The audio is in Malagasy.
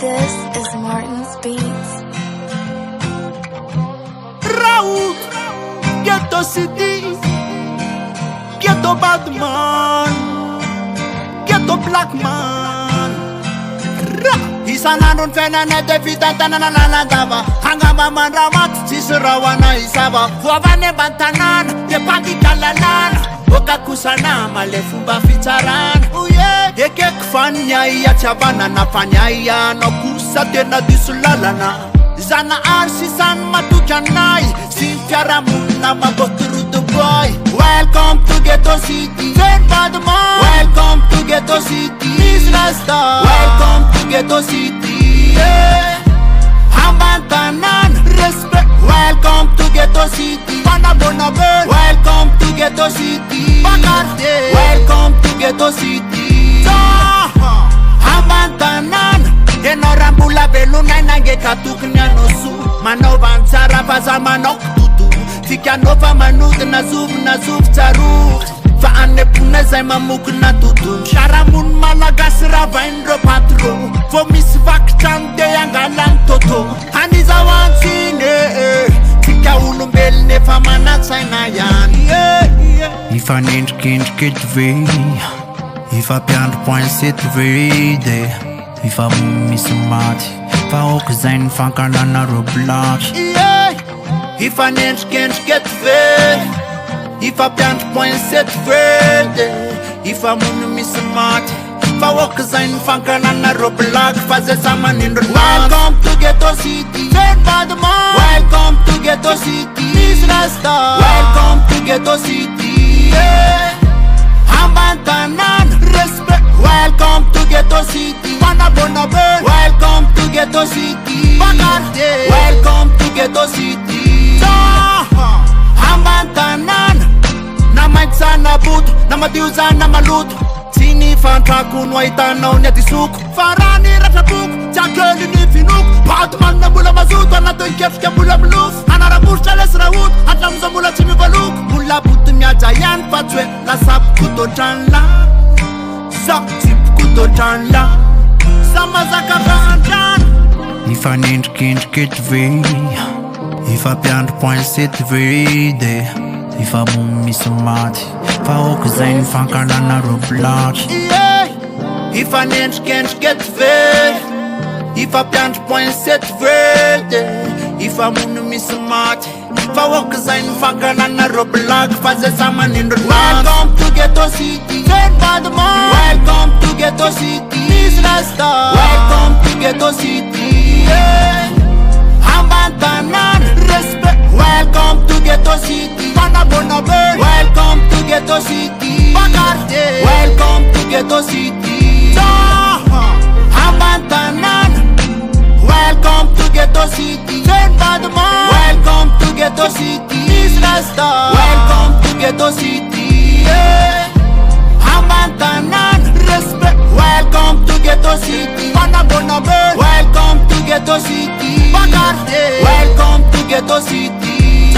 This is Martin's Beats. Raouto, Ghetto City, Ghetto Badman, Ghetto Black Man. Isanandro ny fiainana dia fitantanana nanadava Angamba mandramaty tsisy rahoana isava Voavany ambany tanàna dia patika lalàna Oka kosana male fomba fitsarana Ekeko fa ny aia tsy havanana fa ny aia anao kosa tena diso lalana Zana ary sisany matoky anay sy ny fiarahamonina mabotirodo boy Welcome to Ghetto City Very bad man Welcome to Ghetto City Miss Rasta Welcome to Ghetto City Ambany tanàna Respect Welcome to Ghetto City Panabonabel Welcome to Ghetto City Bakarte Welcome to Ghetto City Ambany tanàna Enao raha mbola velonay nangeka tokony anao soa Manaova ny tsara fa za manao kototo Fikanao manodina zovina zovo tsarory Fa anepona zay mamokona totono Fiarahamony malagasy ravain'ireo patron Vao misy vakitrano dia angalany toto Anizao antsiny Tika olombelona efa manatsaina ihany Ifanendrikendrika eto ve Ifampiandro-poinseto ve dia Ifa misy maty Fa oko zay ny fankanana blaky Ifanendrikendrika eto ve Ifampiandro-poinseto ve Ifa misy maty Fa oko zay ny fankanana blaky Fa zay sa manindro Welcome to Ghetto City Very bad man Welcome to Ghetto City Miss Rasta Welcome to Ghetto City Ambany tanàna Respect Welcome to Ghetto City Panabonabel Welcome to Ghetto City Bakarte Welcome to Ghetto City Ambany tanàna Namaity sana boto Namadio zana maloto Tsy ny fantrako no ahitanao ny adisoko Fa raha ny ratraboko Tsy akely ny finoko Batman na mbola mazoto Anato iketrika mbola milofo Anaramosotra lesy Raouto Hatramin'izao mbola tsy mivaloko Mbola boto mihaja ihany fa tsy hoe lasa bokototrany Sa tsy bokototrany Sa mazaka rahantrany Ifanendrikendrika eto ve Ifampiandro-poinseto ve dia Ifa misy maty Fa oko zay ny fankanana blaky Ifanendrikendrika eto ve Ifampiandro-poinseto ve dia Ifa misy maty Fa oko zay ny fankanana blaky Fa zay sa manindro Welcome to Ghetto City Very bad man Welcome to Ghetto City Miss Rasta Welcome to Ghetto City Ambany tanàna Respect Welcome to Ghetto City Panabonabel Welcome to Ghetto City Bakarte Welcome to Ghetto City Ambany tanàna Welcome to Ghetto City Very bad man Welcome to Ghetto City Miss Rasta Welcome to Ghetto City Ambany tanàna Respect Welcome to Ghetto City Panabonabel Welcome to Ghetto City Bakarte Welcome to Ghetto City